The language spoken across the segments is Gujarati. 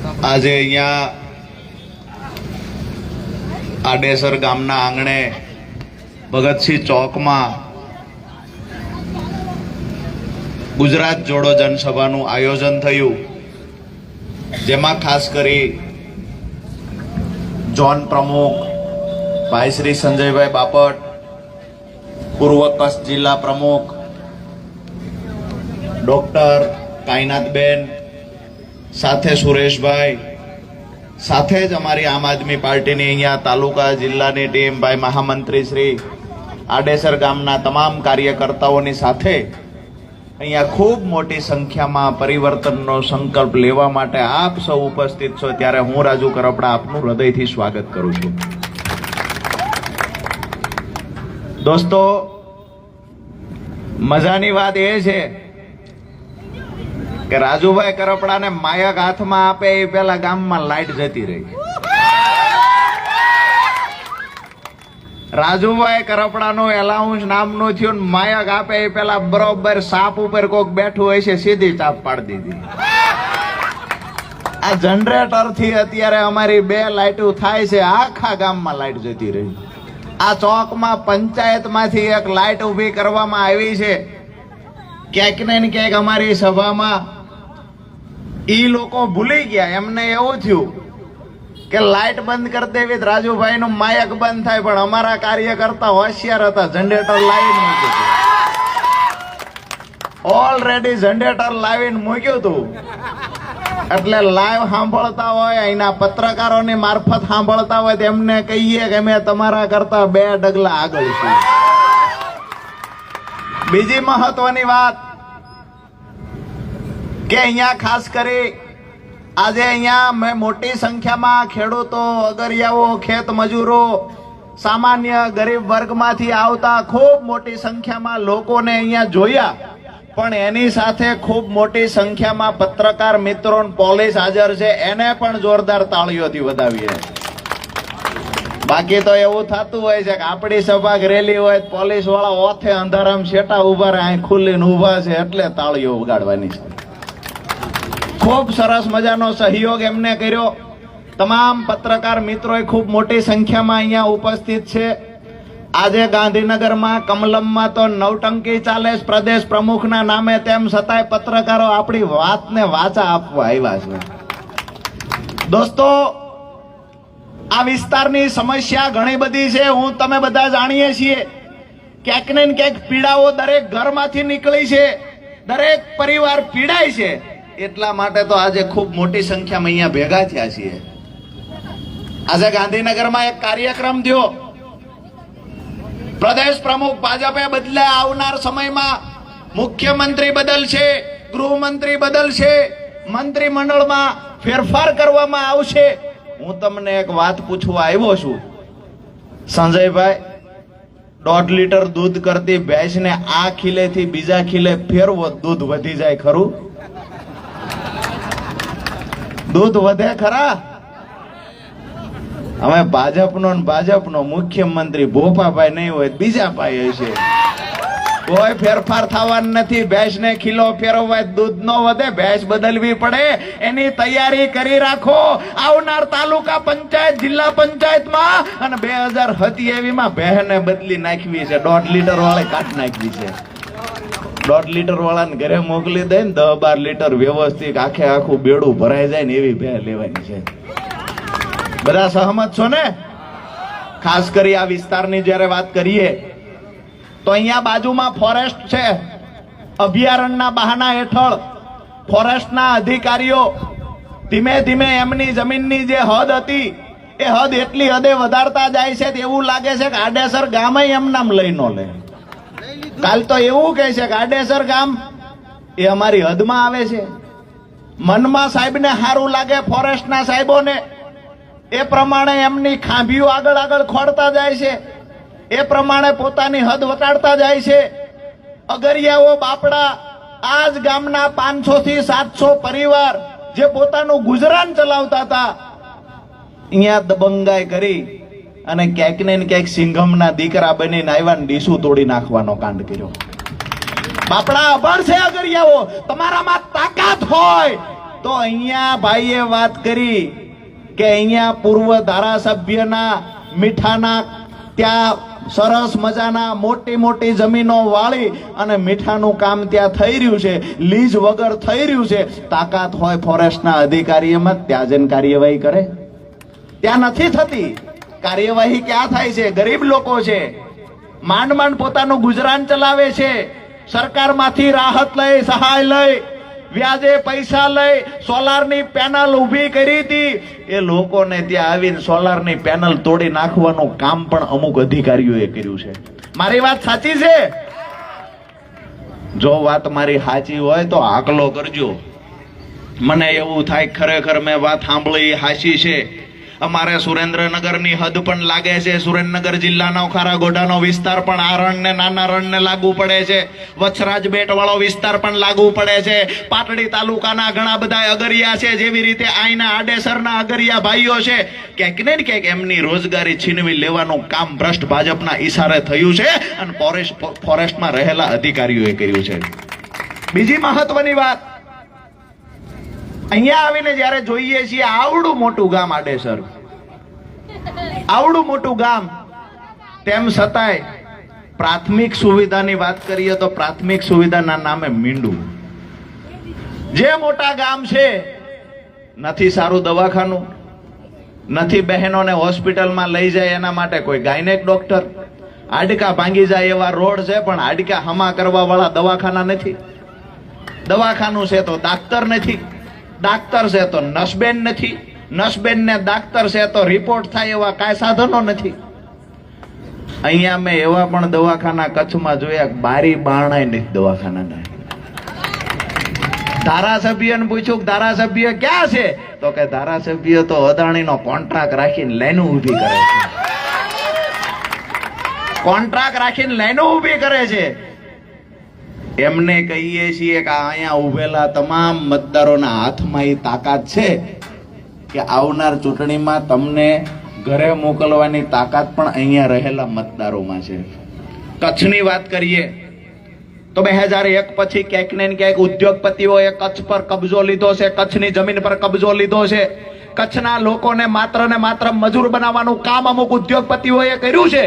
આજે અહીંયા આડેસર ગામના આંગણે ભગતસિંહ ચોકમાં ગુજરાત જોડો જનસભાનું આયોજન થયું, જેમાં ખાસ કરી ઝોન પ્રમુખ ભાઈ શ્રી સંજયભાઈ બાપટ, પૂર્વ કચ્છ જિલ્લા પ્રમુખ ડોક્ટર કાયનાથબેન, સાથે સુરેશભાઈ, સાથે જ અમારી આમ આદમી પાર્ટીની અહીંયા તાલુકા જિલ્લાની ટીમ, ભાઈ મહામંત્રી શ્રી, આડેસર ગામના તમામ કાર્યકર્તાઓની સાથે અહીંયા ખૂબ મોટી સંખ્યામાં પરિવર્તનનો સંકલ્પ લેવા માટે આપ સૌ ઉપસ્થિત છો, ત્યારે હું રાજુ કરપડા આપનું હૃદયથી સ્વાગત કરું છું. દોસ્તો, મજાની વાત એ છે કે રાજુભાઈ કરપડાને માયક હાથમાં આપે એ પેલા ગામમાં લાઈટ જતી રહી. રાજુભાઈ કરપડાનો એલાઉન્સ નામનું થયું, માયક આપે એ પેલા બરોબર સાપ ઉપર કોક બેઠું હોય છે, સીધી ચાપ પાડી દીધી. આ જનરેટર થી અત્યારે અમારી 2 લાઈટો થાય છે, આખા ગામમાં લાઈટ જતી રહી. આ ચોકમાં પંચાયતમાંથી એક લાઈટ ઊભી કરવામાં આવી છે. ક્યાંક ને ક્યાંક અમારી સભામાં ઈ લોકો ભૂલી ગયા, એમને એવું થયું કે લાઈટ બંધ કરી દેવી, રાજુભાઈ નું માયક બંધ થાય, પણ અમારા કાર્યકર્તા હોશિયાર હતા, જનરેટર લાવીને મૂક્યું હતું. ઓલરેડી જનરેટર લાવીને મૂક્યું હતું, એટલે લાઈવ સાંભળતા હોય, અહીંના પત્રકારોની મારફત સાંભળતા હોય, તેમને કહીએ કે અમે તમારા કરતા 2 ડગલા આગળ છીએ. બીજી મહત્વની વાત કે અહીંયા ખાસ કરી આજે અહીંયા મોટી સંખ્યામાં ખેડૂતો, અગરિયાઓ, ખેત મજૂરો, સામાન્ય ગરીબ વર્ગમાંથી આવતા ખૂબ મોટી સંખ્યામાં લોકોને અહીંયા જોયા, પણ એની સાથે ખૂબ મોટી સંખ્યામાં પત્રકાર મિત્રો, પોલીસ હાજર છે, એને પણ જોરદાર તાળીઓથી વધાવીએ. બાકી તો એવું થતું હોય છે કે આપણી સભા રેલી હોય, પોલીસ વાળા ઓથે અંધારામ શેટા ઉભા રહે, અહીં ખુલ્લીને ઉભા છે એટલે તાળીઓ વગાડવાની છે. ખૂબ સરસ મજાનો સહયોગ એમને કર્યો. તમામ પત્રકાર મિત્રોએ ખૂબ મોટી સંખ્યામાં અહીંયા ઉપસ્થિત છે. આજે ગાંધીનગરમાં કમલમમાં તો નવટંકી ચાલે પ્રદેશ પ્રમુખના નામે, તેમ છતાંય પત્રકારો આપણી વાતને વાચા આપવા આવ્યા છે. દોસ્તો, આ વિસ્તારની સમસ્યા ઘણી બધી છે, હું તમે બધા જાણીએ છીએ. ક્યાંક ને ક્યાંક પીડાઓ દરેક ઘરમાંથી નીકળી છે, દરેક પરિવાર પીડાય છે. એટલા માટે તો આજે ખૂબ મોટી સંખ્યામાં અહીંયા ભેગા થયા છીએ. આજે ગાંધીનગરમાં એક કાર્યક્રમ થયો. પ્રદેશ પ્રમુખ ભાજપે બદલે આવનાર સમયમાં મુખ્યમંત્રી બદલશે, ગૃહમંત્રી બદલશે, મંત્રીમંડળમાં ફેરફાર કરવામાં આવશે. હું તમને એક વાત પૂછવા આવ્યો છું, સંજયભાઈ, 1.5 લીટર દૂધ કરતી ભેંસને આ ખીલેથી બીજા ખીલે ફેરવો, દૂધ વધી જાય ખરું? દૂધ વધે ખરા? હવે ભાજપનો મુખ્યમંત્રી ભોપાભાઈ નહીં હોય, બીજા ભાઈ હશે. કોઈ ફેરફાર થવાનું નથી. ભેંસને ખીલો ફેરવવા દૂધ ન વધે, ભેંસ બદલવી પડે, એની તૈયારી કરી રાખો. આવનાર તાલુકા પંચાયત, જિલ્લા પંચાયતમાં અને 2027 માં ભેંસને બદલી નાખવી છે. 1.5 લીટર વાળી કાઢ નાખવી છે. 1.5 લીટર વાળાને ઘરે મોકલી દે ને 10-12 લીટર વ્યવસ્થિત આખે આખું બેડું ભરાઈ જાય ને એવી ભેંસ લેવાની છે. બધા સહમત છો ને? ખાસ કરી આ વિસ્તારની જયારે વાત કરીએ તો અહીંયા બાજુમાં ફોરેસ્ટ છે. અભયારણ્યના બહાના હેઠળ ફોરેસ્ટના અધિકારીઓ ધીમે ધીમે એમની જમીનની જે હદ હતી એ હદ એટલી હદે વધારતા જાય છે, એવું લાગે છે કે આડેસર ગામે એમ નામ લઈ ન લે. કાલ તો એવું કહે છે કે આડેસર ગામ એ અમારી હદમાં આવે છે. મનમાં સાહેબને સારું લાગે, ફોરેસ્ટના સાહેબોને, એ પ્રમાણે એમની ખાંભીઓ આગળ ખોડતા જાય છે, એ પ્રમાણે પોતાની હદ વટાડતા જાય છે. અગરિયાઓ, બાપડા, આજ ગામના 500 થી 700 પરિવાર જે પોતાનું ગુજરાન ચલાવતા હતા, અહીંયા દબંગાઈ કરી અને ક્યાંક ને ક્યાંક સિંઘમના દીકરા બનીને આવ્યા ને ડીસું તોડી નાખવાનો કાંડ કર્યો. બાપડા અભણ છે અગરિયાઓ. તમારામાં તાકાત હોય તો અહીંયા ભાઈએ વાત કરી કે અહીંયા પૂર્વ ધારાસભ્યના મીઠાના ત્યાં સરસ મજાના મોટી મોટી જમીનો વાળી અને મીઠાનું કામ ત્યાં થઈ રહ્યું છે, લીઝ વગર થઈ રહ્યું છે. તાકાત હોય ફોરેસ્ટના અધિકારીઓમાં ત્યાં જઈને કાર્યવાહી કરે, ત્યાં નથી થતી. કાર્યવાહી ક્યાં થાય છે? ગરીબ લોકો છે, માંડ માંડ પોતાનું ગુજરાન ચલાવે છે, સરકારમાંથી રાહત લઈ, સહાય લઈ, વ્યાજે પૈસા લઈ સોલારની પેનલ ઊભી કરી હતી. એ લોકોને ત્યાં આવીને સોલારની પેનલ તોડી નાખવાનું કામ પણ અમુક અધિકારીઓએ કર્યું છે. મારી વાત સાચી છે? જો વાત મારી સાચી હોય તો આકલો કરજો. મને એવું થાય ખરેખર મેં વાત સાંભળી સાચી છે. અમારે સુરેન્દ્રનગરની હદ પણ લાગે છે. સુરેન્દ્રનગર જિલ્લાનો ખારાગોઢાનો વિસ્તાર પણ આ રણને, નાના રણને લાગુ પડે છે. વછરાજ બેટ વાળો વિસ્તાર પણ લાગુ પડે છે. પાટડી તાલુકાના ઘણા બધા અગરિયા છે, જેવી રીતે આઈના આડેસરના અગરિયા ભાઈઓ છે. ક્યાંક ને ક્યાંક એમની રોજગારી છીનવી લેવાનું કામ ભ્રષ્ટ ભાજપના ઈશારે થયું છે અને ફોરેસ્ટમાં રહેલા અધિકારીઓએ કર્યું છે. બીજી મહત્વની વાત, અહીંયા આવીને જયારે જોઈએ છીએ આવડું મોટું ગામ આડેસર, આવડું મોટું ગામ, તેમ છતાંય પ્રાથમિક સુવિધાની વાત કરીએ તો પ્રાથમિક સુવિધાના નામે મીંડું. જે મોટા ગામ છે નથી સારું દવાખાનું, નથી બહેનોને હોસ્પિટલમાં લઈ જાય એના માટે કોઈ ગાયનેક ડોક્ટર, હાડકા ભાંગી જાય એવા રોડ છે પણ હાડકા હમા કરવા વાળા દવાખાના નથી. દવાખાનું છે તો ડાક્ટર નથી, ડાક્ટર છે તો નસબેન નથી, નસબેન ને ડાક્ટર છે તો રિપોર્ટ થાય એવા કાંઈ સાધનો નથી. અહીંયા મેં એવા પણ દવાખાના કચ્છમાં જોયા, બારી બારણાય નથી દવાખાના. ધારાસભ્યને પૂછ્યું ધારાસભ્ય ક્યાં છે, તો કે ધારાસભ્ય તો અદાણીનો કોન્ટ્રાક્ટ રાખીને લાઈનો ઊભી કરે છે. કોન્ટ્રાક્ટ રાખીને લાઈનો ઊભી કરે છે. એમને કહીએ છીએ કે અહીંયા ઉભેલા તમામ મતદારોના હાથમાં એ તાકાત છે કે આવનાર ચૂંટણીમાં તમને ઘરે મોકલવાની તાકાત પણ અહીંયા રહેલા મતદારોમાં છે. કચ્છની વાત કરીએ તો 2001 પછી ક્યાંક ને ક્યાંક ઉદ્યોગપતિઓએ કચ્છ પર કબજો લીધો છે, કચ્છની જમીન પર કબજો લીધો છે. કચ્છના લોકોને માત્ર ને માત્ર મજૂર બનાવવાનું કામ અમુક ઉદ્યોગપતિઓએ કર્યું છે.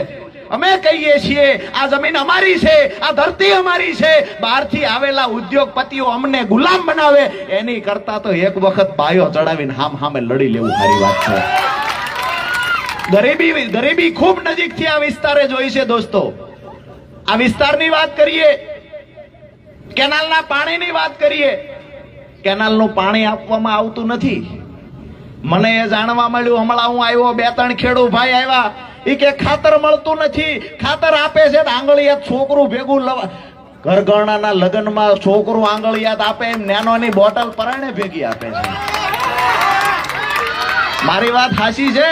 અમે કહીએ છીએ આ જમીન અમારી છે, આ ધરતી અમારી છે. બહારથી આવેલા ઉદ્યોગપતિઓ અમને ગુલામ બનાવે એની કરતા તો એક વખત પાયો ચડાવીને સામે લડી લેવું સારી વાત છે. ગરીબી ખૂબ નજીકથી આ વિસ્તારે જોઈ છે દોસ્તો. આ વિસ્તારની વાત કરીએ, કેનાલના પાણીની વાત કરીએ, કેનાલનું પાણી આપવામાં આવતું નથી. મને એ જાણવા મળ્યું, હમણાં હું આવ્યો, 2-3 ખેડૂત ભાઈ આવ્યા, ઈ કે ખાતર મળતું નથી. ખાતર આપે છે આંગળિયાત છોકરું ભેગું ઘરઘરણાના લગ્નમાં છોકરું આંગળિયાત આપે, નેનોની બોટલ પરાણે ભેગી આપે છે. મારી વાત સાચી છે?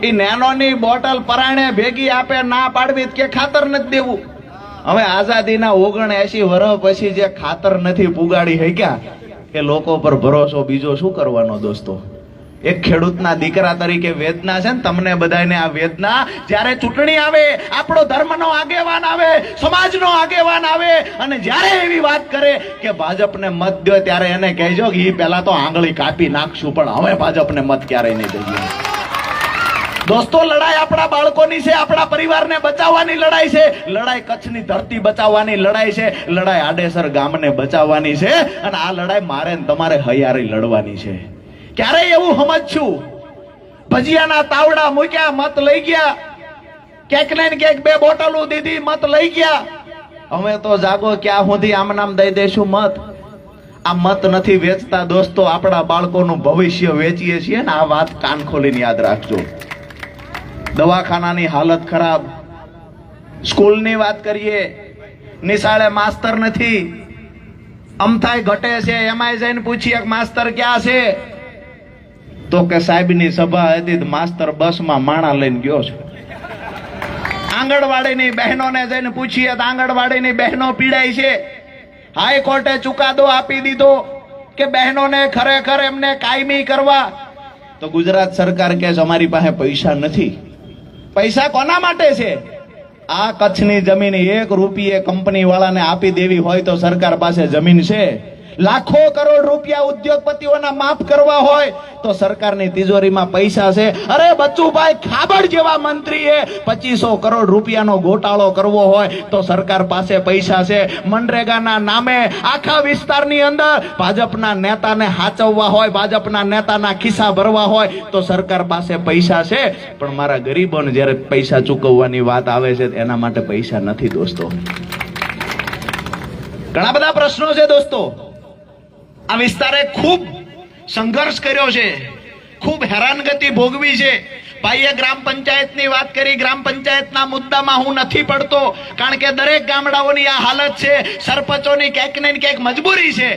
ઈ નેનોની બોટલ પરાણે ભેગી આપે, ના પાડવી કે ખાતર નથી દેવું. હવે આઝાદીના 79 વર્ષ પછી જે ખાતર નથી પુગાડી શક્યા કે લોકો પર ભરોસો બીજો શું કરવાનો દોસ્તો? એક ખેડૂતના દીકરા તરીકે વેદના છે ને તમને બધાને. આ વેદના જ્યારે ચૂંટણી આવે, આપણો ધર્મનો આગેવાન આવે, સમાજનો આગેવાન આવે અને જ્યારે એવી વાત કરે કે ભાજપને મત દો, ત્યારે એને કહેજો કે ઈ પહેલા તો આંગળી કાપી નાખશું, પણ હવે ભાજપને મત ક્યારેય નહીં દઈએ. દોસ્તો, લડાઈ આપણા બાળકોની છે, આપણા પરિવારને બચાવવાની લડાઈ છે. લડાઈ કચ્છની ધરતી બચાવવાની લડાઈ છે, લડાઈ આડેસર ગામને બચાવવાની છે અને આ લડાઈ મારે ને તમારે હૈયારી લડવાની છે. ક્યારેય એવું સમજશું, ભજીયાના તાવડા મૂક્યા, મત લઈ ગયા, ક્યાંક ને ક્યાંક 2 બોટલો દીધી, મત લઈ ગયા. હવે તો જાગો, ક્યાં સુધી આમ નામ દઈ દેશું મત? આ મત નથી વેચતા દોસ્તો, આપણા બાળકોનું ભવિષ્ય વેચીએ છીએ ને. આ વાત કાન ખોલીને યાદ રાખજો. દવાખાનાની હાલત ખરાબ, સ્કૂલની વાત કરીએ, નિશાળે માસ્તર નથી, અમથાય ઘટે છે. એમાંય જઈને પૂછીએ માસ્તર ક્યાં છે, તો કે સાહેબની સભા હતી, માસ્તર બસમાં માણા લઈને ગયો છે. આંગણવાડીની બહેનોને જઈને પૂછીએ તો આંગણવાડીની બહેનો પીડાય છે. હાઈકોર્ટે ચુકાદો આપી દીધો કે બહેનોને ખરેખર એમને કાયમી કરવા. તો ગુજરાત સરકાર કહે છે અમારી પાસે પૈસા નથી. પૈસા કોના માટે છે? આ કચ્છની જમીન 1 રૂપિયે કંપની વાળાને આપી દેવી હોય તો સરકાર પાસે જમીન છે. લાખો કરોડ રૂપિયા ઉદ્યોગપતિઓના માફ કરવા હોય તો સરકારની તિજોરીમાં પૈસા છે. અરે બચ્ચુભાઈ ખાબડ જેવા મંત્રીએ 2500 કરોડ રૂપિયાનો ગોટાળો કરવો હોય તો સરકાર પાસે પૈસા છે. મનરેગાના નામે આખા વિસ્તારની અંદર ભાજપના નેતાને હાચવવા હોય, ભાજપના નેતાના ખિસ્સા ભરવા હોય તો સરકાર પાસે પૈસા છે. પણ મારા ગરીબોને જ્યારે પૈસા ચૂકવવાની વાત આવે છે એના માટે પૈસા નથી દોસ્તો. ઘણા બધા પ્રશ્નો છે દોસ્તો. આ વિસ્તારે ખૂબ સંઘર્ષ કર્યો છે, ખૂબ હેરાનગતિ ભોગવી છે. ભાઈએ ગ્રામ પંચાયતની વાત કરી. ગ્રામ પંચાયતના મુદ્દામાં હું નથી પડતો, કારણ કે દરેક ગામડાઓની આ હાલત છે. સરપંચોની ક્યાંક ને ક્યાંક મજબૂરી છે.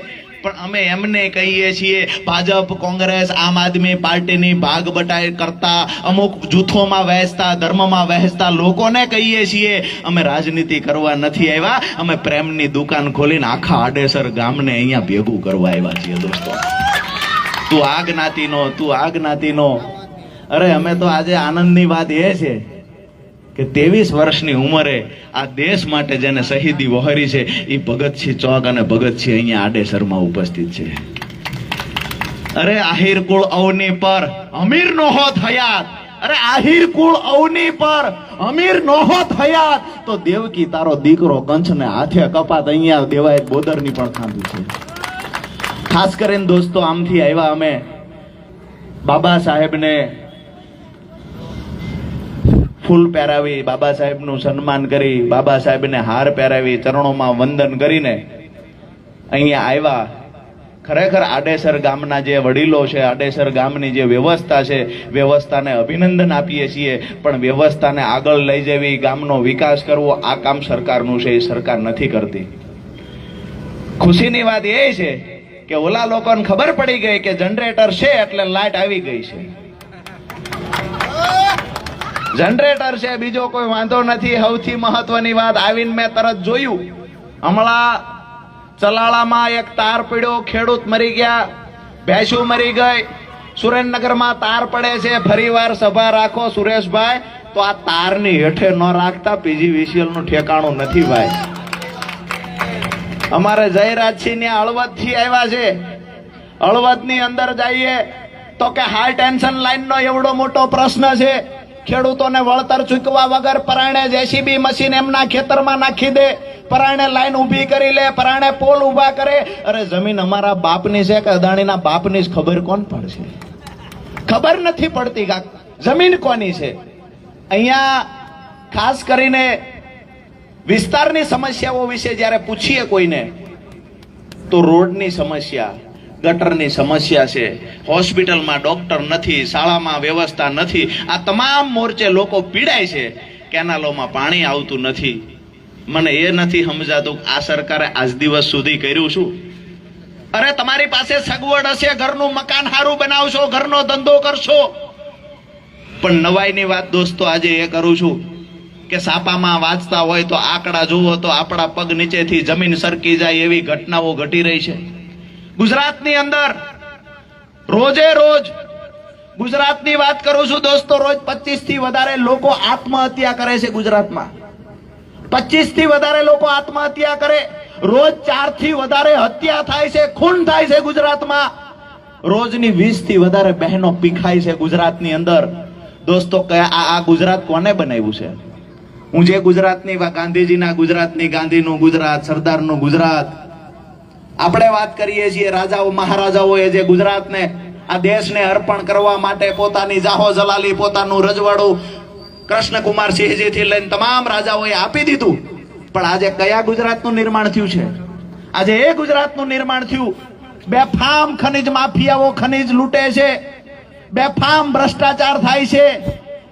પણ અમે એમને કહીએ છીએ, ભાજપ, કોંગ્રેસ, આમ આદમી પાર્ટીની ભાગ બટાઈ કરતા, અમુક જૂથોમાં વહેંચતા, ધર્મમાં વહેંચતા લોકોને કહીએ છીએ, અમે રાજનીતિ કરવા નથી આવ્યા, અમે પ્રેમની દુકાન ખોલીને આખા આડેસર ગામને અહીંયા ભેગું કરવા આવ્યા છીએ દોસ્તો. તું આ જ્ઞાતિનો, તું આ જ્ઞાતિનો. અરે અમે તો આજે આનંદની વાત એ છે કે 23 વર્ષની ઉંમરે આ દેશ માટે જેને શહીદી વહોરી છે એ ભગતસિંહ ચોક અને ભગતસિંહ અહીંયા આડેસરમાં ઉપસ્થિત છે. અરે આહિર કુળ અવની પર અમીર નો હોત હયાત. અરે આહિર કુળ અવની પર અમીર નો હોત હયાત તો દેવકી તારો દીકરો કંચને હાથે કપાત અહીંયા દેવાય બોદરની પણ ખાંભી છે. ખાસ કરીને દોસ્તો આમથી આવ્યા અમે બાબા સાહેબને ફૂલ પહેરાવી, બાબા સાહેબનું સન્માન કરી, બાબા સાહેબને હાર પહેરાવી, ચરણોમાં વંદન કરીને અહીંયા આવ્યા. ખરેખર આડેસર ગામના જે વડીલો છે, આડેસર ગામની જે વ્યવસ્થા છે, વ્યવસ્થાને અભિનંદન આપીએ છીએ. પણ વ્યવસ્થાને આગળ લઈ જવી, ગામનો વિકાસ કરવો, આ કામ સરકારનું છે, એ સરકાર નથી કરતી. ખુશીની વાત એ છે કે ઓલા લોકોને ખબર પડી ગઈ કે જનરેટર છે એટલે લાઈટ આવી ગઈ છે. જનરેટર છે, બીજો કોઈ વાંધો નથી. સૌથી મહત્વની વાત આવીને મેં તરત જોયું, હમણાં ચલાળામાં એક તાર પડ્યો, ખેડૂત મરી ગયા, ભેંસું મરી ગઈ. સુરેન્દ્રનગરમાં તાર પડે છે. ફરીવાર સભા રાખો સુરેશભાઈ, તો આ તારની હેઠે ન રાખતા PGVCL નું ઠેકાણું નથી ભાઈ. અમારે જયરાજસિંહ ને હળવદ થી આવ્યા છે. હળવદ ની અંદર જઈએ તો કે હાઈ ટેન્શન લાઈન નો એવડો મોટો પ્રશ્ન છે. ખેડૂતોને વળતર ચૂકવા વગર પરાણે JCB મશીન એમના ખેતરમાં નાખી દે, પરાણે લાઈન ઊભી કરી લે, પરાણે પોલ ઊભા કરે. અરે જમીન અમારા બાપની છે કે અદાણીના બાપની ખબર કોણ પડશે? ખબર નથી પડતી કાક જમીન કોની છે. અહીંયા ખાસ કરીને વિસ્તારની સમસ્યાઓ વિશે જ્યારે પૂછીએ કોઈને તો રોડની સમસ્યા, ગટરની સમસ્યા છે, હોસ્પિટલમાં ડોક્ટર નથી, શાળામાં વ્યવસ્થા નથી. આ તમામ મોરચે લોકો પીડાય છે. કેનાલોમાં પાણી આવતું નથી. મને એ નથી સમજાતું આ સરકારે આજ દિવસ સુધી કર્યું શું? અરે તમારી પાસે સગવડ હશે, ઘરનું મકાન સારું બનાવશો, ઘરનો ધંધો કરશો. પણ નવાઈની વાત દોસ્તો આજે એ કરું છું કે છાપામાં વાંચતા હોય તો આંકડા જુઓ તો આપણા પગ નીચેથી જમીન સરકી જાય એવી ઘટનાઓ ઘટી રહી છે ગુજરાતની અંદર. રોજે રોજ ગુજરાતની વાત કરું છું દોસ્તો, રોજ 25 થી વધારે લોકો આત્મહત્યા કરે છે ગુજરાતમાં. 25 થી વધારે લોકો આત્મહત્યા કરે. રોજ 4 થી વધારે હત્યા થાય છે, ખૂન થાય છે ગુજરાતમાં. રોજની 20 થી વધારે બહેનો પીખાય છે ગુજરાતની અંદર. દોસ્તો આ ગુજરાત કોને બનાવ્યું છે? હું જે ગુજરાતની ગાંધીજીના ગુજરાતની, ગાંધીનું ગુજરાત, સરદારનું ગુજરાત આપણે વાત કરીએ છીએ, રાજાઓ મહારાજાઓએ જે ગુજરાતને, આ દેશને અર્પણ કરવા માટે પોતાની જાહો જલાલી, પોતાનું રજવાડું કૃષ્ણકુમારસિંહજી થી લઈને તમામ રાજાઓએ આપી દીધું. પણ આજે કયા ગુજરાતનું નિર્માણ થયું છે? આજે એ ગુજરાતનું નિર્માણ થયું. બેફામ ખનીજ માફિયાઓ ખનીજ લૂંટે છે, બેફામ ભ્રષ્ટાચાર થાય છે.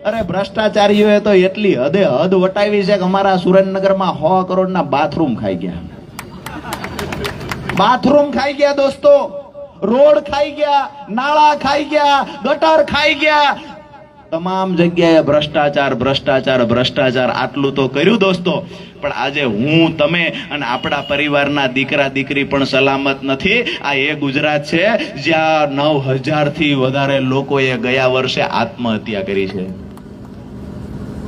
અરે ભ્રષ્ટાચારીઓએ તો એટલી હદે હદ વટાવી છે કે અમારા સુરેન્દ્રનગરમાં 100 કરોડના બાથરૂમ ખાઈ ગયા. બાથરૂમ ખાઈ ગયા દોસ્તો, રોડ ખાઈ ગયા, નાળા ખાઈ ગયા, ગટર ખાઈ ગયા. તમામ જગ્યાએ ભ્રષ્ટાચાર, ભ્રષ્ટાચાર, ભ્રષ્ટાચાર. આટલું તો કર્યું દોસ્તો. પણ આજે હું, તમે અને આપણા પરિવારના દીકરા દીકરી પણ સલામત નથી. આ એ ગુજરાત છે જ્યાં 9000 થી વધારે લોકોએ ગયા વર્ષે આત્મહત્યા કરી છે.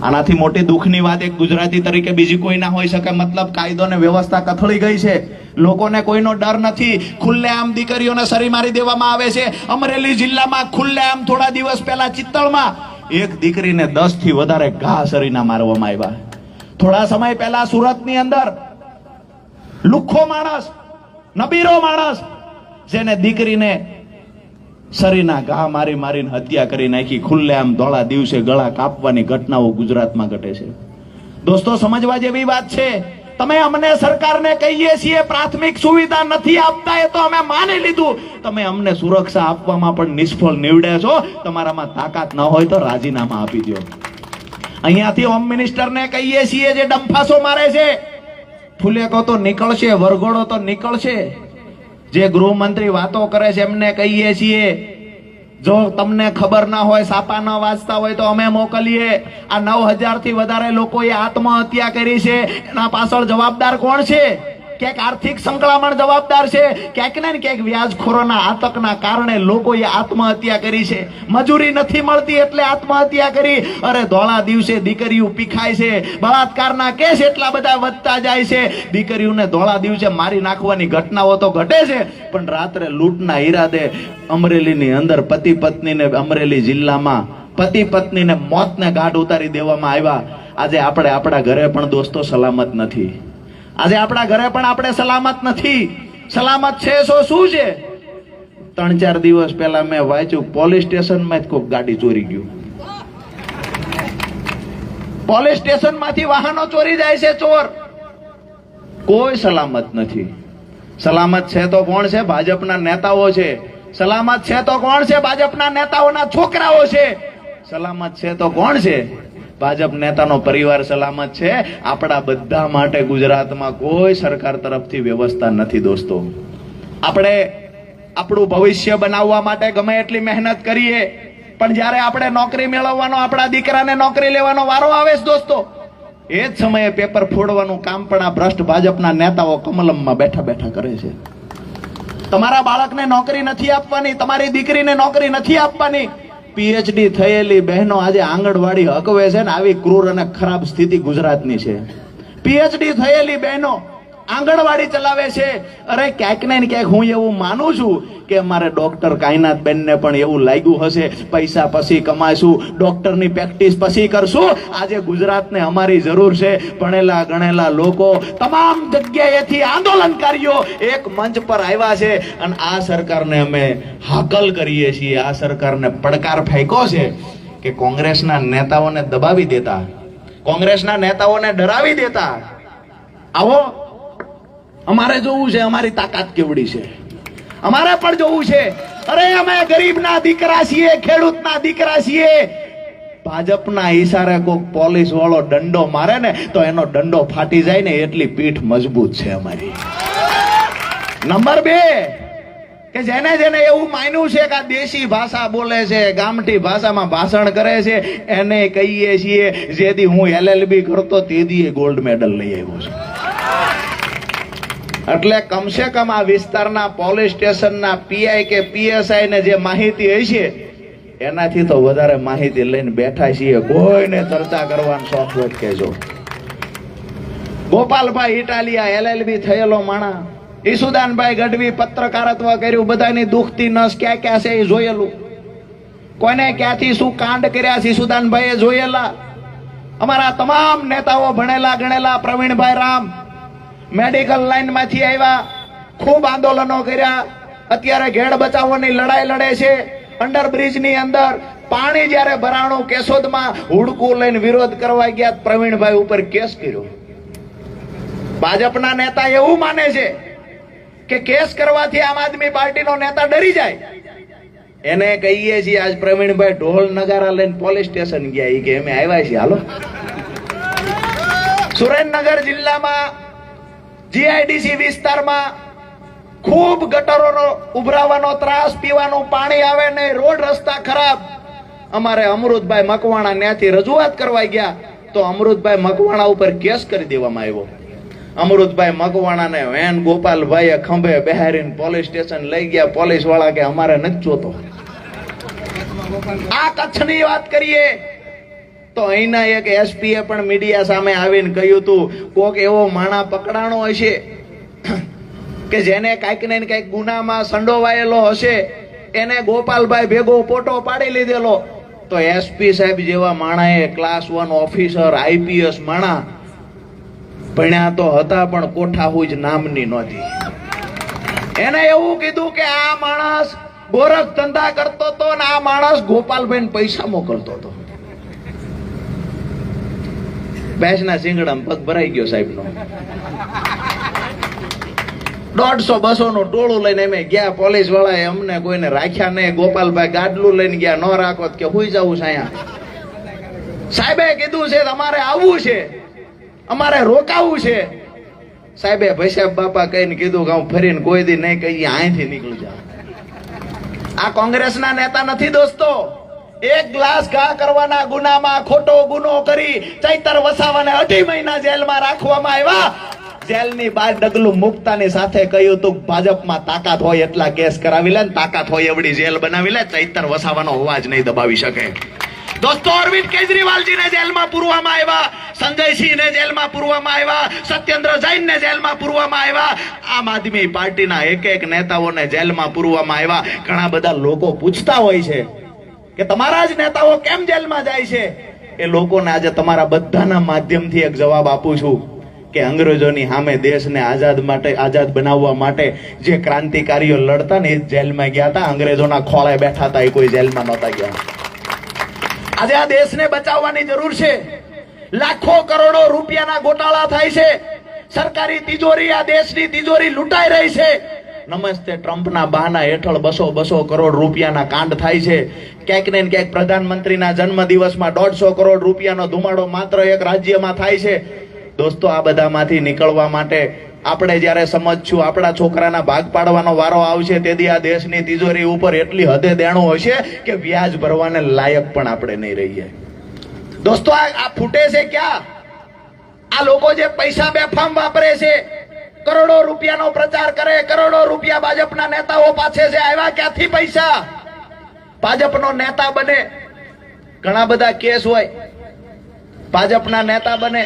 આનાથી મોટી દુઃખની વાત એક ગુજરાતી તરીકે બીજી કોઈ ના હોઈ શકે. મતલબ કાયદો ને વ્યવસ્થા કથળી ગઈ છે. લોકોને કોઈનો ડર નથી. ખુલ્લેઆમ દીકરીઓને સરી મારી દેવામાં આવે છે. અમરેલી જિલ્લામાં ખુલ્લેઆમ થોડા દિવસ પહેલા ચિત્તલમાં એક દીકરીને 10 થી વધારે ઘા સરીના મારવામાં આવ્યા. થોડા સમય પહેલા સુરતની અંદર લુખ્ખો માણસ, નબીરો માણસ, જેને દીકરીને સરીના ઘા મારી મારીને હત્યા કરી નાખી. ખુલ્લેઆમ ધોળા દિવસે ગળા કાપવાની ઘટનાઓ ગુજરાતમાં ઘટે છે. દોસ્તો, સમજવા જેવી વાત છે. તમે અમને સરકારને કહીએ છીએ પ્રાથમિક સુવિધા નથી આપતા, એ તો અમે માની લીધું. તમે અમને સુરક્ષા આપવામાં પણ નિષ્ફળ નીવડે છો. તમારામાં તાકાત ન હોય તો રાજીનામા આપી દો. અહીંયાથી હોમ મિનિસ્ટરને કહીએ છીએ, જે ડંફાસો મારે છે, ફુલેકો તો નીકળશે, વરઘોડો તો નીકળશે. જે ગૃહમંત્રી વાતો કરે છે એમને કહીએ છીએ, જો તમને ખબર ના હોય, સાપા ન વાંચતા હોય તો અમે મોકલીએ. આ 9000 થી વધારે લોકોએ આત્મહત્યા કરી છે. એના પાછળ જવાબદાર કોણ છે? ક્યાંક આર્થિક સંકળામણ જવાબદાર છે, ક્યાંક ને ક્યાંક વ્યાજખોરોના આતંકના કારણે લોકોએ આત્મહત્યા કરી છે. મજૂરી નથી મળતી એટલે આત્મહત્યા કરી. અરે ધોળા દિવસે દીકરીઓ પીખાય છે. બળાત્કારના કેસ એટલા બધા વધતા જાય છે. દીકરીઓને ધોળા દિવસે મારી નાખવાની ઘટનાઓ તો ઘટે છે, પણ રાત્રે લૂંટના ઈરાદે અમરેલીની અંદર પતિ પત્નીને, અમરેલી જિલ્લામાં પતિ પત્નીને મોતને ઘાટ ઉતારી દેવામાં આવ્યા. આજે આપણે આપણા ઘરે પણ દોસ્તો સલામત નથી. આજે આપણા ઘરે પણ આપણે સલામત નથી. સલામત છે શું છે? 3-4 દિવસ પહેલા મેં વાંચ્યું, પોલીસ સ્ટેશનમાં જ કોઈક ગાડી ચોરી ગયું. પોલીસ સ્ટેશનમાંથી વાહનો ચોરી જાય છે ચોર. કોઈ સલામત નથી. સલામત છે તો કોણ છે? ભાજપના નેતાઓ છે. સલામત છે તો કોણ છે? ભાજપના નેતાઓના છોકરાઓ છે. સલામત છે તો કોણ છે? ભાજપ નેતાનો પરિવાર સલામત છે. આપણા બધા માટે ગુજરાતમાં કોઈ સરકાર તરફથી વ્યવસ્થા નથી. દોસ્તો, આપણે આપણું ભવિષ્ય બનાવવા માટે ગમે એટલી મહેનત કરીએ, પણ જ્યારે આપણે નોકરી મેળવવાનો, આપણા દીકરાને નોકરી લેવાનો વારો આવે છે દોસ્તો, એ જ સમયે પેપર ફોડવાનું કામ પણ આ ભ્રષ્ટ ભાજપના નેતાઓ કમલમમાં બેઠા બેઠા કરે છે. તમારા બાળકને નોકરી નથી આપવાની, તમારી દીકરીને નોકરી નથી આપવાની. પીએચડી થયેલી બહેનો આજે આંગણવાડી હકવે છે ને, આવી ક્રૂર અને ખરાબ સ્થિતિ ગુજરાતની છે. પીએચડી થયેલી બહેનો આંગણવાડી ચલાવે છે. અરે ક્યાંક ને ક્યાંક હું એવું માનું છું કે મારે ડોક્ટર કાયનાત બેનને પણ એવું લાગ્યું હશે, પૈસા પછી કમાઈશું, ડોક્ટરની પ્રેક્ટિસ પછી કરશું. આજે ગુજરાતને અમારી જરૂર છે. ભણેલા ગણેલા લોકો, તમામ જગ્યાએથી આંદોલનકારીઓ એક મંચ પર આવ્યા છે અને આ સરકારને અમે હાકલ કરીએ છીએ. આ સરકારને પડકાર ફેંક્યો છે કે કોંગ્રેસના નેતાઓને દબાવી દેતા, કોંગ્રેસના નેતાઓને ડરાવી દેતા. આવો, અમારે જોવું છે અમારી તાકાત કેવડી છે. અમારે પણ જોવું છે. અરે અમે ગરીબના દીકરા છીએ, ખેડૂતના દીકરા છીએ. ભાજપના ઈશારે કોઈક પોલીસ વાળો દંડો મારે ને તો એનો દંડો ફાટી જાય ને એટલી પીઠ મજબૂત છે અમારી. નંબર 2, કે જેને જેને એવું માન્યું છે કે આ દેશી ભાષા બોલે છે, ગામઠી ભાષામાં ભાષણ કરે છે, એને કહીએ છીએ જેથી હું LLB કરતો તેથી ગોલ્ડ મેડલ લઈ આવ્યો છું. એટલે કમસે કમ આ વિસ્તારના પોલીસ સ્ટેશનના પીઆઈ કે પીએસઆઈ ને જે માહિતી હશે એનાથી તો વધારે માહિતી લઈને બેઠા છીએ. કોઈને ચર્ચા કરવાનો શોખ હોય કહેજો. ગોપાલભાઈ ઇટાલિયા LLB થયેલો માણા, ઈસુદાનભાઈ ગઢવી પત્રકારત્વ કર્યું, બધાની દુખતી નસ ક્યાં ક્યાં છે એ જોયેલું. કોઈને ક્યાંથી શું કાંડ કર્યા છે ઈસુદાનભાઈએ જોયેલા. અમારા તમામ નેતાઓ ભણેલા ગણેલા, પ્રવીણભાઈ રામ મેડિકલ લાઈન માંથી આવ્યા, ખૂબ આંદોલનો કર્યા. અત્યારે ઘેડ બચાવવાની લડાઈ લડે છે. અંડરબ્રિજ ની અંદર પાણી જ્યારે ભરાણું, કેશોદમાં હુડકું લઈને વિરોધ કરવા ગયા, પ્રવીણભાઈ ઉપર કેસ કર્યો. ભાજપના નેતા એવું માને છે કે કેસ કરવાથી આમ આદમી પાર્ટીનો નેતા ડરી જાય. એને કહીએ છીએ આજ પ્રવીણભાઈ ઢોલ નગારા લઈને પોલીસ સ્ટેશન ગયા. કે અમે આવ્યા છીએ, હાલો. સુરેન્દ્રનગર જિલ્લામાં GIDC વિસ્તારમાં ખૂબ ગટરોનો ઉભરાવાનો ત્રાસ, પીવાનું પાણી આવે નહીં, રોડ રસ્તા ખરાબ. અમારે અમૃતભાઈ મકવાણા ત્યાંથી રજૂઆત કરવા ગયા તો અમૃતભાઈ મકવાણા ઉપર કેસ કરી દેવામાં આવ્યો. અમૃતભાઈ મકવાણાને વેન ગોપાલભાઈએ ખંભે બેહારીને પોલીસ સ્ટેશન લઈ ગયા. પોલીસ વાળા કે અમારે નથી જોતો. આ કચ્છની વાત કરીએ તો અહીંના એક એસપીએ પણ મીડિયા સામે આવીને કહ્યું હતું કોક એવો માણા પકડાણો હશે કે જેને કાંઈક ને કાંઈક ગુનામાં સંડોવાયેલો હશે એને ગોપાલભાઈ ભેગો ફોટો પાડી લીધેલો, તો એસપી સાહેબ જેવા માણાએ ક્લાસ 1 ઓફિસર આઈપીએસ માણા ભણ્યા તો હતા પણ કોઠા હુજ નામની નહોતી. એને એવું કીધું કે આ માણસ ગોરખ ધંધા કરતો હતો ને આ માણસ ગોપાલભાઈ પૈસા મોકલતો હતો. ભેંસના શિંગડામાં પગ ભરાઈ ગયો સાહેબનો. 150-200 નું ટોળું લઈને અમે ગયા. પોલીસ વાળાએ અમને કોઈને રાખ્યા નહીં. ગોપાલભાઈ ગાડલું લઈને ગયા. ન રાખો કે હુઈ જવું છે અહીંયા. સાહેબે કીધું છે તમારે આવવું છે, અમારે રોકાવું છે. સાહેબે ભૈસાબ બાપા કહીને કીધું કે હું ફરીને કોઈ દી નહીં કહીએ, અહીંથી નીકળી જાવ. આ કોંગ્રેસના નેતા નથી દોસ્તો. એક ગ્લાસ ઘા કરવાના ગુનામાં ખોટો ગુનો કરી ચૈતર વસાવાને 2.5 મહિના જેલમાં રાખવામાં આવ્યા. જેલની બહાર ડગલું મુકતાની સાથે કહ્યું તું ભાજપમાં તાકાત હોય એટલા કેસ કરાવી લે, તાકાત હોય એવડી જેલ બનાવી લે, ચૈતર વસાવાનો અવાજ નહીં દબાવી શકે. દોસ્તો અરવિંદ કેજરીવાલજીને જેલમાં પૂરવામાં આવ્યા, સંજયસિંહને જેલમાં પૂરવામાં આવ્યા, સત્યેન્દ્ર જૈનને જેલમાં પૂરવામાં આવ્યા, આમ આદમી પાર્ટીના એક નેતાઓને જેલમાં પૂરવામાં આવ્યા. ઘણા બધા લોકો પૂછતા હોય છે કે તમારા જ નેતાઓ કેમ જેલમાં જાય છે. એ લોકોને આજે તમારા બધાના માધ્યમથી એક જવાબ આપું છું કે અંગ્રેજોની સામે દેશને આઝાદ બનાવવા માટે જે ક્રાંતિકારીઓ લડતા ને એ જેલમાં ગયા હતા. અંગ્રેજોના ખોળે બેઠા હતા, એ કોઈ જેલમાં નહોતા ગયા. આજે આ દેશને બચાવવાની જરૂર છે. લાખો કરોડો રૂપિયાના ગોટાળા થાય છે. સરકારી તિજોરી, આ દેશની તિજોરી લૂંટાઈ રહી છે. નમસ્તે ટ્રમ્પના બહાના હેઠળ 200 કરોડ રૂપિયાના કાંડ થાય છે. ક્યાંક ને ક્યાંક પ્રધાનમંત્રીના જન્મદિવસમાં 150 કરોડ રૂપિયાનો ધુમાડો માત્ર એક રાજ્યમાં થાય છે. દોસ્તો આ બધામાંથી નીકળવા માટે આપણે જ્યારે સમજશું, આપણા છોકરાના ભાગ પાડવાનો વારો આવશે, તેથી આ દેશની તિજોરી ઉપર એટલી હદે દેણું હશે કે વ્યાજ ભરવાને લાયક પણ આપણે નહીં રહીએ. દોસ્તો આ ફૂટે છે ક્યાં? આ લોકો જે પૈસા બેફામ વાપરે છે, કરોડો રૂપિયાનો પ્રચાર કરે, કરોડો રૂપિયા ભાજપના નેતાઓ પાસે છે. આવ્યા ક્યાંથી પૈસા? ભાજપનો નેતા બને, ઘણા બધા કેસ હોય, ભાજપના નેતા બને.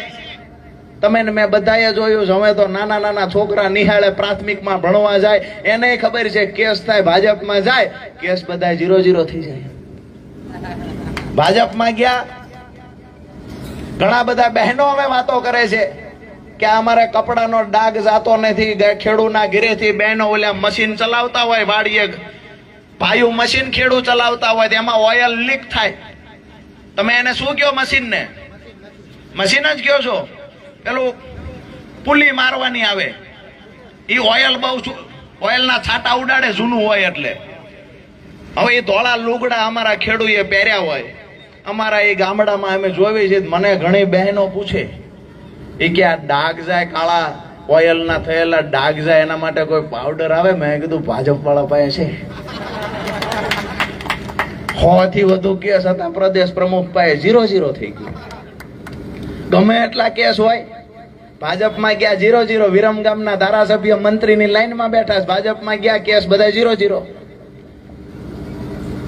તમે ને મેં બધાએ જોયું છે. હવે તો નાના છોકરા નિહાળે પ્રાથમિકમાં ભણવા જાય, એને ખબર છે કેસ થાય, ભાજપમાં જાય કેસ બધા 0-0 થઈ જાય. ભાજપમાં ગયા ઘણા બધા બહેનો હવે વાતો કરે છે કે અમારે કપડાનો ડાઘ જાતો નથી. ખેડૂના ઘરેથી બહેનો ઓલા મશીન ચલાવતા હોય, વાડીએ ભાઈઓ મશીન ખેડૂ ચલાવતા હોય, એમાં ઓઇલ લીક થાય. તમે એને શું કહો? મશીનને મશીન જ કહો છો. પેલું પુલી મારવાની આવે, એ ઓઇલ બહુ ઓઇલના છાંટા ઉડાડે, જૂનું હોય એટલે. હવે એ ધોળા લુગડા અમારા ખેડૂએ પહેર્યા હોય, અમારા એ ગામડામાં અમે જોવી છે. મને ઘણી બહેનો પૂછે એ કે આ ડાઘ જાય, કાળા ઓઇલના થયેલા ડાઘ જાય, એના માટે કોઈ પાવડર આવે? મેં કીધું ભાજપ વાળા પાસે છે. 100 થી વધુ કેસ હતા પ્રદેશ પ્રમુખ પાસે, 0-0 થઈ ગયું. ગમે એટલા કેસ હોય, ભાજપમાં ગયા 0-0. વિરમગામના ધારાસભ્ય મંત્રીની લાઈનમાં બેઠા, ભાજપમાં ગયા કેસ બધા 0-0.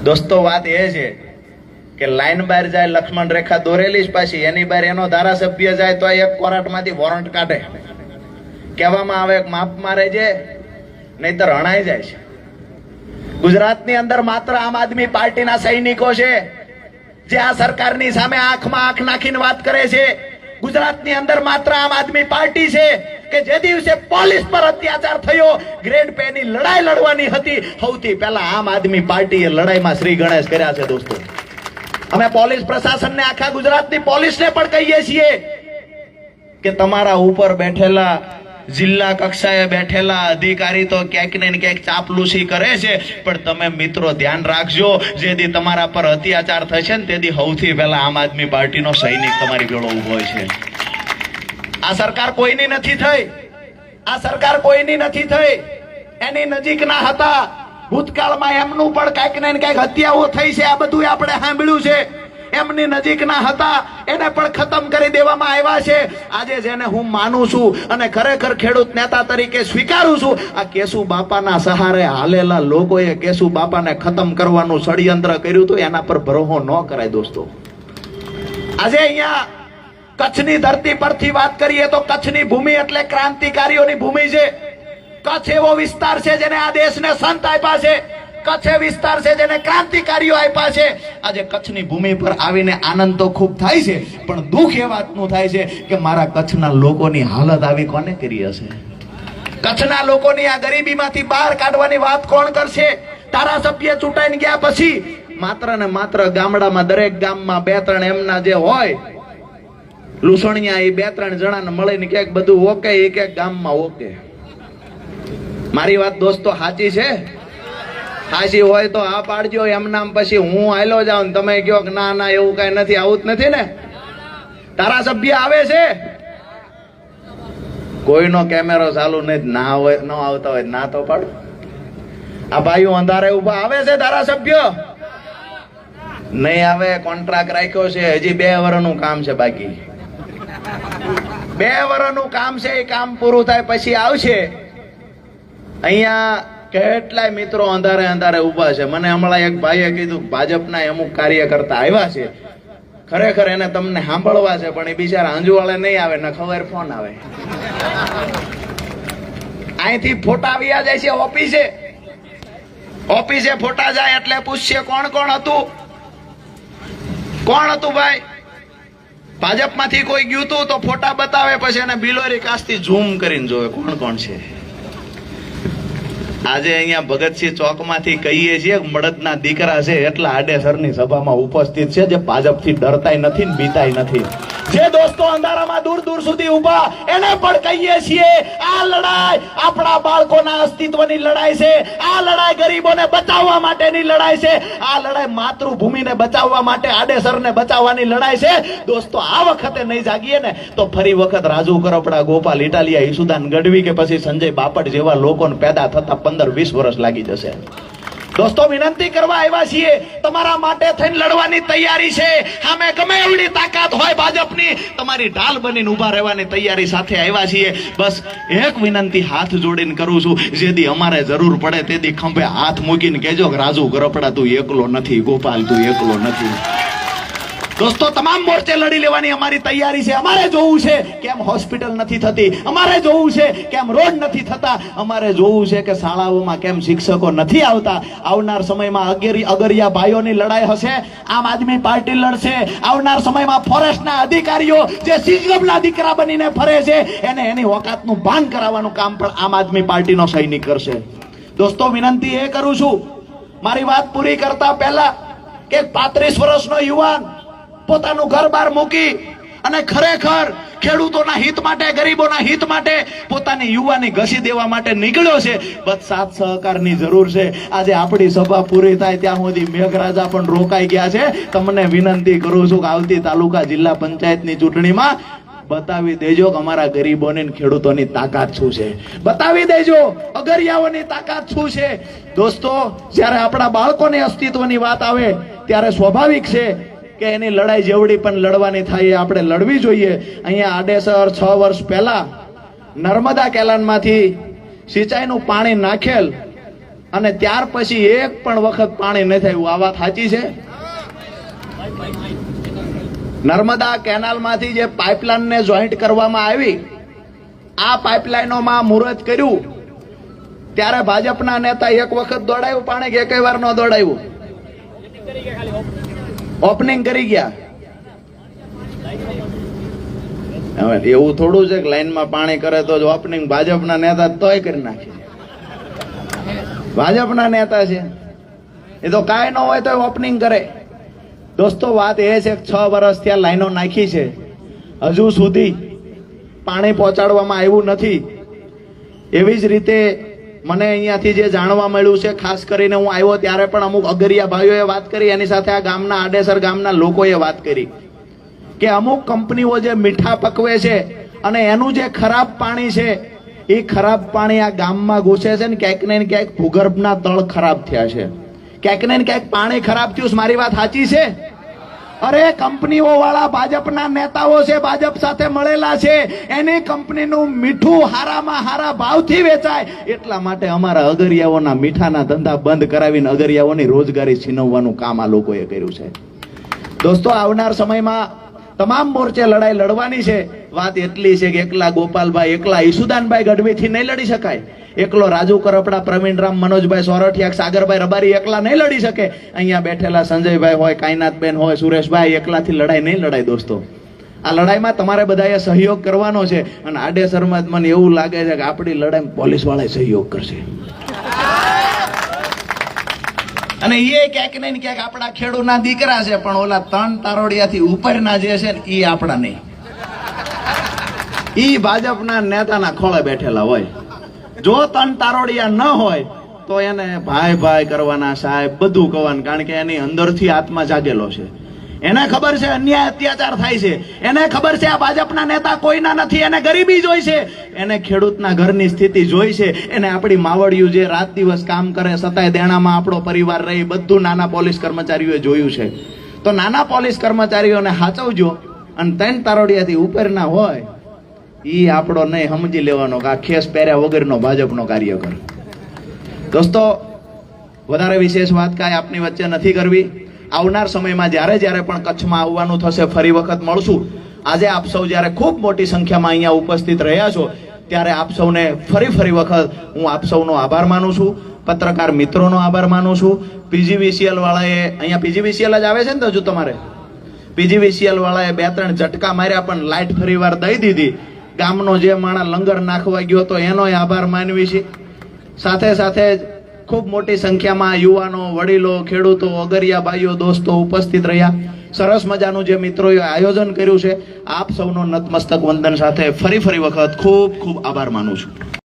દોસ્તો વાત એ છે કે લાઈન બહાર જાય, લક્ષ્મણ રેખા દોરેલી જ પાછી, એની બહાર એનો ધારાસભ્ય જાય તો એક કોર્ટમાંથી વોરંટ કાઢે. કહેવામાં આવે માપ મારે છે, નહીતર હણાઈ જાય છે. ગુજરાતની અંદર માત્ર આમ આદમી પાર્ટીના સૈનિકો છે જે આ સરકારની સામે આંખમાં આંખ નાખીને વાત કરે છે. ગુજરાતની અંદર માત્ર આમ આદમી પાર્ટી છે કે જે દિવસે પોલીસ પર અત્યાચાર થયો, ગ્રેડ પે ની લડાઈ લડવાની હતી, સૌથી પહેલા આમ આદમી પાર્ટીએ લડાઈમાં શ્રી ગણેશ કર્યા છે. દોસ્તો અમે પોલીસ પ્રશાસનને, આખા ગુજરાતની પોલીસને પણ કહીએ છીએ કે તમારા ઉપર બેઠેલા જિલ્લા કક્ષાએ બેઠેલા અધિકારી તો ક્યાંક ને ક્યાંક ચાપલુસી કરે છે, પણ તમે મિત્રો ધ્યાન રાખજો, જેથી તમારા પર અત્યાચાર થશે ને તેથી સૌથી પહેલા આમ આદમી પાર્ટીનો સૈનિક તમારી જોડે ઉભો છે. આ સરકાર કોઈની નથી થઈ, આ સરકાર કોઈની નથી થઈ. એની નજીકના હતા, ભૂતકાળમાં એમનું પણ ક્યાંક ને ક્યાંક હત્યાઓ થઈ છે, આ બધું આપણે સાંભળ્યું છે. એમની નજીકના હતા, એને પણ ખતમ કરી દેવામાં આવ્યા છે. આજે જેને હું માનું છું અને ખરેખર ખેડૂત નેતા તરીકે સ્વીકારું છું, આ કેશુ બાપાના સહારે હાલેલા લોકોએ કેશુ બાપાને ખતમ કરવાનું ષડયંત્ર કર્યું હતું, એના પર ભરોસો ન કરાય. દોસ્તો આજે અહીંયા કચ્છની ધરતી પરથી વાત કરીએ તો કચ્છની ભૂમિ એટલે ક્રાંતિકારીઓની ભૂમિ છે. કચ્છ એવો વિસ્તાર છે જેને આ દેશને સંત આપ્યા છે, કચ્છ એ વિસ્તાર છે જેને ક્રાંતિકારીઓ આપ્યા છે. આજે કચ્છની ભૂમિ પર આવીને આનંદ તો ખૂબ થાય છે, પણ દુઃખ એ વાતનું થાય છે કે મારા કચ્છના લોકોની હાલત આવી કોને કરી હશે? કચ્છના લોકોની આ ગરીબીમાંથી બહાર કાઢવાની વાત કોણ કરશે? ધારાસભ્ય ચૂંટાઈને ગયા પછી માત્ર ને માત્ર ગામડામાં દરેક ગામમાં 2-3 એમના જે હોય લુસણિયા, એ 2-3 જણાને મળીને ક્યાંક બધું ઓકે, એક એક ગામમાં ઓકે. મારી વાત દોસ્તો સાચી છે? સાચી હોય તો આ પાડજો. એમ નામ પછી હું આયલો જાઉં ને તમે કહો કે ના ના એવું કઈ નથી, આવું જ નથી ને. ધારાસભ્ય આવે છે, કોઈનો કેમેરો ચાલુ નહીં, ના હોય ન આવતા હોય ના તો પાડો. આ ભાઈઓ અંધારે ઉભા આવે છે ધારાસભ્ય? નહીં આવે. કોન્ટ્રાક્ટ રાખ્યો છે, હજી 2 વર્ષનું કામ છે બાકી. 2 વર્ષનું કામ છે, એ કામ પૂરું થાય પછી આવશે. અહીંયા કેટલાય મિત્રો અંધારે અંધારે ઉભા છે. મને હમણાં એક ભાઈએ કીધું ભાજપના અમુક કાર્યકર્તા આવ્યા છે, ખરેખર એને તમને સાંભળવા છે, પણ એ બિચારા અંજુવાળે નહીં આવે ને ખબર ફોન આવે. અહીંથી ફોટા આવ્યા જાય છે ઓફિસે, ઓફિસે ફોટા જાય એટલે પૂછશે કોણ કોણ હતું, કોણ હતું ભાઈ? ભાજપમાંથી કોઈ ગયું તું તો ફોટા બતાવે, પછી એને બિલોરી કાસ્તી ઝૂમ કરીને જોવે કોણ કોણ છે. આજે અહીંયા ભગતસિંહ ચોકમાંથી કહીએ છીએ મળદના દીકરા છે એટલા આડેસરની સભામાં ઉપસ્થિત છે, જે ભાજપથી ડરતાય નથી ને બીતાય નથી. જે દોસ્તો અંધારામાં દૂર દૂર સુધી ઉભા એને પણ કહીએ છીએ આ લડાઈ આપણા બાળકોના અસ્તિત્વની લડાઈ છે, આ લડાઈ ગરીબોને બચાવવા માટેની લડાઈ છે, આ લડાઈ માતૃભૂમિને બચાવવા માટે આડેસરને બચાવવાની લડાઈ છે. દોસ્તો આ વખતે નહીં જાગીએ ને તો ફરી વખત રાજુ કરપડા, ગોપાલ ઇટાલિયા, ઈસુદાન ગઢવી કે પછી સંજય બાપટ જેવા લોકોને પેદા થતા 15-20 વર્ષ લાગી જશે. દોસ્તો વિનંતી કરવા આવ્યા છીએ, તમારા માટે થઈને લડવાની તૈયારી છે. સામે ગમે એવડી તાકાત હોય ભાજપની, તમારી ઢાલ બનીને ઉભા રહેવાની તૈયારી સાથે આવ્યા છીએ. બસ એક વિનંતી હાથ જોડીને કરું છું, જેથી અમારે જરૂર પડે તેથી ખંભે હાથ મૂકીને કહેજો કે રાજુ ગરપડા તું એકલો નથી, ગોપાલ તું એકલો નથી. દોસ્તો તમામ મોરચે લડી લેવાની અમારી તૈયારી છે. અમારે જોવું છે કેમ હોસ્પિટલ નથી થતી, અમારે જોવું છે કેમ રોડ નથી થતા, અમારે જોવું છે કે શાળાઓમાં કેમ શિક્ષકો નથી આવતા. આવનાર સમયમાં અગરિયા ભાઈઓની લડાઈ હશે, આમ આદમી પાર્ટી લડશે. આવનાર સમયમાં ફોરેસ્ટના અધિકારીઓ જે સિંગમના દીકરા બનીને ફરે છે એને એની ઓકાતનું ભાન કરાવવાનું કામ પણ આમ આદમી પાર્ટીનો સૈનિક કરશે. દોસ્તો વિનંતી એ કરું છું, મારી વાત પૂરી કરતા પહેલા, કે 35 વર્ષનો યુવાન પોતાનું ઘર બહાર મૂકી અને ખરેખર ખેડૂતોના હિત માટે, ગરીબોના હિત માટે પોતાની યુવાની ઘસી દેવા માટે નીકળ્યો છે. બસ સાથ સહકારની જરૂર છે. આજે આપણી સભા પૂરી થાય ત્યાં સુધી મેઘરાજા પણ રોકાઈ ગયા છે. તમને વિનંતી કરું છું કે આવતી તાલુકા જિલ્લા પંચાયતની ચૂંટણીમાં બતાવી દેજો કે અમારા ગરીબોની અને ખેડૂતોની તાકાત શું છે. બતાવી દેજો અગરિયાઓની તાકાત શું છે. દોસ્તો જ્યારે આપણા બાળકોની અસ્તિત્વની વાત આવે ત્યારે સ્વાભાવિક છે કે એની લડાઈ જેવડી પણ લડવાની થાય આપણે લડવી જોઈએ. અહીંયા આડેસર 6 વર્ષ પહેલા નર્મદા કેનાલમાંથી સિંચાઈનું પાણી નાખેલ અને ત્યાર પછી એક પણ વખત પાણી ન થયું. આ વાત સાચી છે? નર્મદા કેનાલમાંથી જે પાઇપલાઇનને જોઈન્ટ કરવામાં આવી, આ પાઇપલાઇનોમાં મુહૂર્ત કર્યું ત્યારે ભાજપના નેતા એક વખત દોડાયું પાણી, કે એકેય વાર ન દોડાયું? ઓપનિંગ કરી ગયા. હવે એવું થોડું છે કે લાઈનમાં પાણી કરે તો જ ઓપનિંગ. ભાજપના નેતા તોય કરી નાખે. ભાજપના નેતા છે એ તો કાંઈ ન હોય તો ઓપનિંગ કરે. દોસ્તો વાત એ છે કે 6 વર્ષ ત્યાં લાઈનો નાખી છે, હજુ સુધી પાણી પહોંચાડવામાં આવ્યું નથી. એવી જ રીતે મને અહીંયાથી જે જાણવા મળ્યું છે, ખાસ કરીને હું આવ્યો ત્યારે પણ અમુક અગરિયા ભાઈઓએ વાત કરી, એની સાથે આ ગામના આડેસર ગામના લોકોએ વાત કરી કે અમુક કંપનીઓ જે મીઠા પકવે છે અને એનું જે ખરાબ પાણી છે એ ખરાબ પાણી આ ગામમાં ઘૂસે છે ને ક્યાંક ને ક્યાંક ભૂગર્ભના તળ ખરાબ થયા છે, ક્યાંક ને ક્યાંક પાણી ખરાબ થયું. મારી વાત સાચી છે? અરે કંપનીઓ વાળા ભાજપના નેતાઓ છે, ભાજપ સાથે મળેલા છે, એની કંપનીનું મીઠું હારામાં હારા ભાવથી વેચાય એટલા માટે અમારા અગરિયાઓના મીઠાના ધંધા બંધ કરાવીને અગરિયાઓની રોજગારી છીનવવાનું કામ આ લોકોએ કર્યું છે. દોસ્તો આવનાર સમયમાં તમામ મોરચે લડાઈ લડવાની છે. વાત એટલી છે કે એકલા ગોપાલભાઈ, એકલા ઈસુદાનભાઈ ગઢવીથી નહીં લડી શકાય. એકલો રાજુ કરપડા, પ્રવીણ રામ, મનોજભાઈ સોરઠિયા, સાગરભાઈ રબારી એકલા નહીં લડી શકે. અહીંયા બેઠેલા સંજયભાઈ હોય, કાયનાથબેન હોય, સુરેશભાઈ, એકલાથી લડાઈ નહીં લડાય દોસ્તો. આ લડાઈમાં તમારે બધાએ સહયોગ કરવાનો છે. અને આડેસરમાં મને એવું લાગે છે કે આપણી લડાઈમાં પોલીસ વાળા સહયોગ કરશે. અને એ ક્યાંક નહીં ક્યાંક આપણા ખેડૂતના દીકરા છે, પણ ઓલા 3 તારોડિયાથી ઉપરના જે છે ને એ આપણા નહીં. ઈ ભાજપના નેતાના ખોળે બેઠેલા હોય. જો 3 તારોડિયા ન હોય તો એને ભાઈ ભાઈ કરવાના, સાહેબ બધું કહેવાનું, કારણ કે એની અંદરથી આત્મા જાગેલો છે. એને ખબર છે અન્યાય અત્યાચાર થાય છે, એને ખબર છે આ ભાજપના નેતા કોઈના નથી, એને ગરીબી જોઈ છે, એને ખેડૂતના ઘરની સ્થિતિ જોઈ છે, એને આપણી માવડિયું જે રાત દિવસ કામ કરે છતાંય દેણામાં આપણો પરિવાર રહી, બધું નાના પોલીસ કર્મચારીઓએ જોયું છે. તો નાના પોલીસ કર્મચારીઓને સાચવજો. અને 3 તારોડિયાથી ઉપરના હોય ઈ આપણો નહીં સમજી લેવાનો કે આ ખેસ પહેર્યા વગરનો ભાજપનો કાર્યકર. દોસ્તો, વધારે વિશેષ વાત કાંઈ આપની વચ્ચે નથી કરવી. આવનાર સમયમાં જ્યારે જ્યારે પણ કચ્છમાં આવવાનું થશે ફરી વખત મળશું. આજે આપ સૌ જ્યારે ખૂબ મોટી સંખ્યામાં અહીંયા ઉપસ્થિત રહ્યા છો ત્યારે આપ સૌને ફરી વખત હું આપ સૌનો આભાર માનું છું. પત્રકાર મિત્રોનો આભાર માનું છું. પીજીવીસીએલ વાળાએ, અહીંયા પીજીવીસીએલ જ આવે છે ને હજુ તમારે, પીજીવીસીએલ વાળાએ 2-3 ઝટકા માર્યા પણ લાઇટ ફરીવાર દઈ દીધી. ગામનો જે માણસ લંગર નાખવા ગયો તો એનોય આભાર માનવી છે. સાથે સાથે ખૂબ મોટી સંખ્યામાં યુવાનો, વડીલો, ખેડૂતો, અગરિયા ભાઈઓ, દોસ્તો ઉપસ્થિત રહ્યા. સરસ મજાનું જે મિત્રોએ આયોજન કર્યું છે, આપ સૌનો નતમસ્તક વંદન સાથે ફરી વખત ખૂબ ખૂબ આભાર માનું છું.